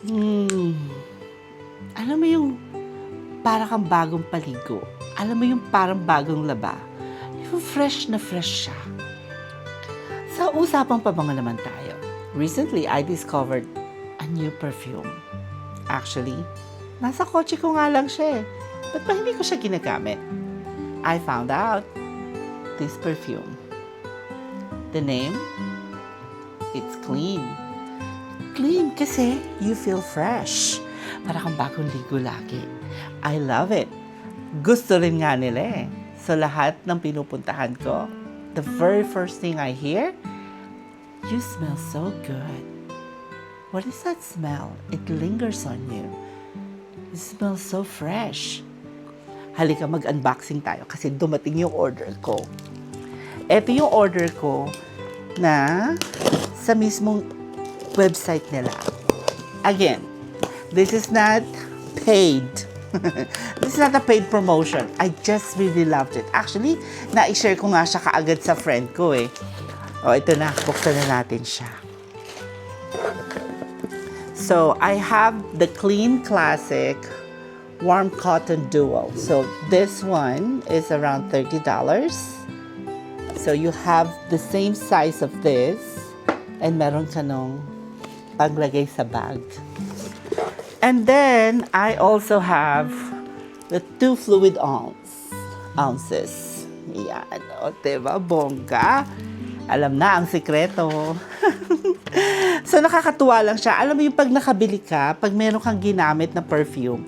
Hmm. Alam mo yung para kang bagong paligo. Alam mo yung parang bagong laba. Yung fresh na fresh siya. Sa usapang pabango naman tayo. Recently, I discovered a new perfume. Actually, nasa kotse ko nga lang siya eh. Ba't ba hindi ko siya ginagamit? I found out this perfume. The name? It's Clean. Clean kasi you feel fresh. Para kang bagong ligo lagi. I love it. Gusto rin nga nila eh. So lahat ng pinupuntahan ko, the very first thing I hear, you smell so good. What is that smell? It lingers on you. You smell so fresh. Halika mag-unboxing tayo kasi dumating yung order ko. Ito yung order ko na sa mismong website nila. Again, this is not paid. This is not a paid promotion. I just really loved it. Actually, na-share ko nga siya kaagad sa friend ko eh. O, ito na. Buksan na natin siya. So, I have the Clean Classic Warm Cotton Duo. So, this one is around $30. So, you have the same size of this and meron ka nung paglagay sa bag. And then, I also have the 2 fluid ounces. Yan. O, diba? Bongga. Alam na ang sikreto. So, nakakatuwa lang siya. Alam mo yung pag nakabili ka, pag meron kang ginamit na perfume,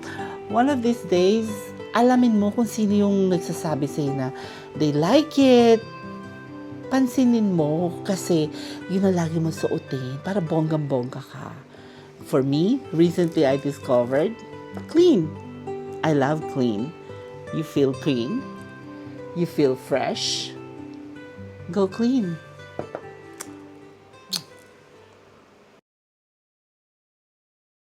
one of these days, alamin mo kung sino yung nagsasabi sa'yo na they like it. Pansinin mo kasi yun ang lagi mo suotin para bonggang-bongga ka. For me, recently I discovered Clean. I love Clean. You feel clean. You feel fresh. Go Clean.